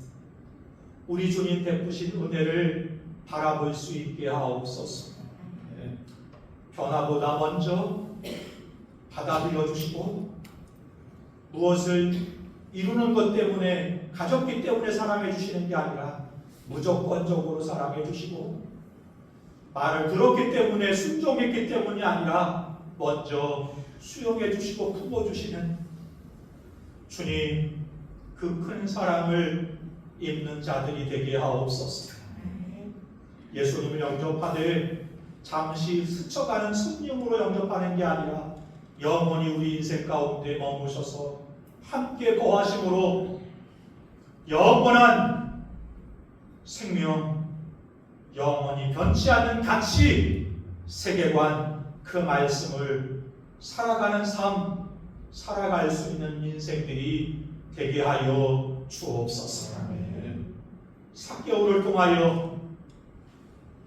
Speaker 1: 우리 주님 베푸신 은혜를 바라볼 수 있게 하옵소서. 변화보다 먼저 받아들여 주시고, 무엇을 이루는 것 때문에, 가졌기 때문에 사랑해 주시는 게 아니라 무조건적으로 사랑해 주시고, 말을 들었기 때문에, 순종했기 때문이 아니라 먼저 수용해 주시고 품어 주시는 주님, 그 큰 사랑을 입는 자들이 되게 하옵소서. 예수님을 영접하되 잠시 스쳐가는 손님으로 영접하는 게 아니라 영원히 우리 인생 가운데 머무셔서 함께 거하심으로 영원한 생명, 영원히 변치 않는 가치, 세계관, 그 말씀을 살아가는 삶, 살아갈 수 있는 인생들이 되게 하여 주옵소서. 4개월을 통하여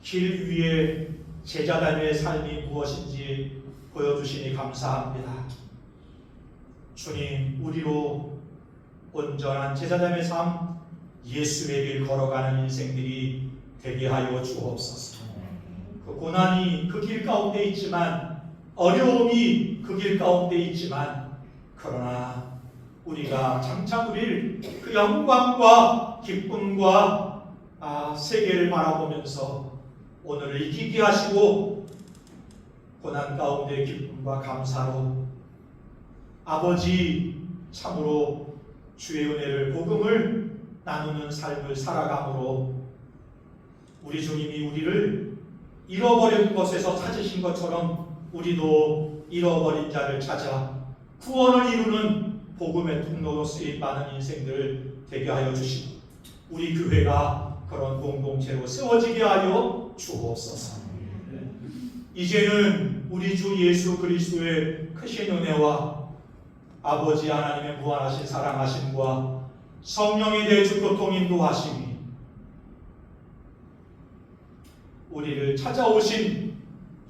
Speaker 1: 길 위에 제자단의 삶이 무엇인지 보여주시니 감사합니다. 주님, 우리로 온전한 제자단의 삶, 예수의 길 걸어가는 인생들이 되게 하여 주옵소서. 그 고난이 그 길 가운데 있지만, 어려움이 그 길 가운데 있지만, 그러나 우리가 장차 누릴 그 영광과 기쁨과 세계를 바라보면서 오늘을 이기게 하시고, 고난 가운데 기쁨과 감사로 아버지 참으로 주의 은혜를, 복음을 나누는 삶을 살아감으로 우리 주님이 우리를 잃어버린 것에서 찾으신 것처럼 우리도 잃어버린 자를 찾아 구원을 이루는 복음의 통로로 쓰임받는 인생들 되게 하여 주시고, 우리 교회가 그런 공동체로 세워지게 하여 주옵소서. 이제는 우리 주 예수 그리스도의 크신 은혜와 아버지 하나님의 무한하신 사랑하심과 성령의 대주 교통 인도하심이 우리를 찾아오신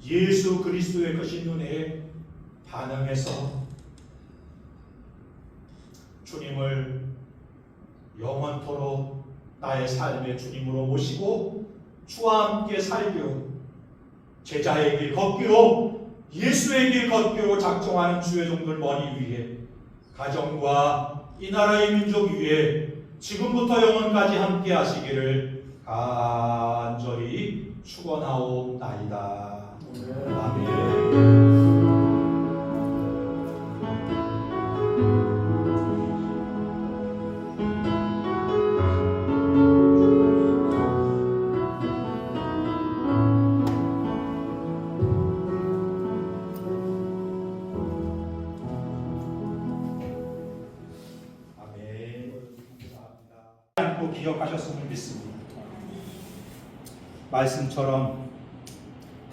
Speaker 1: 예수 그리스도의 크신 은혜에 반응해서 주님을 영원토록 나의 삶의 주님으로 모시고 주와 함께 살기로, 제자의 길 걷기로, 예수의 길 걷기로 작정하는 주의 종들 머리 위에, 가정과 이 나라의 민족 위에 지금부터 영원까지 함께 하시기를 간절히 축원하옵나이다. 아멘. 기억하셨음을 믿습니다. 말씀처럼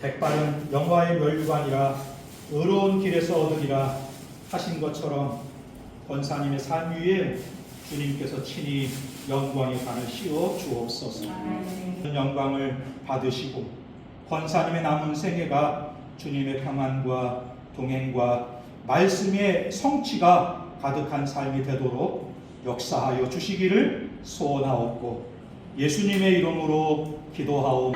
Speaker 1: 백발은 영화의 멸류가 아니라 의로운 길에서 얻으리라 하신 것처럼 권사님의 삶 위에 주님께서 친히 영광의 관을 씌워 주옵소서. 영광을 받으시고 권사님의 남은 생애가 주님의 평안과 동행과 말씀의 성취가 가득한 삶이 되도록 역사하여 주시기를 소원하옵고 예수님의 이름으로 기도하옵.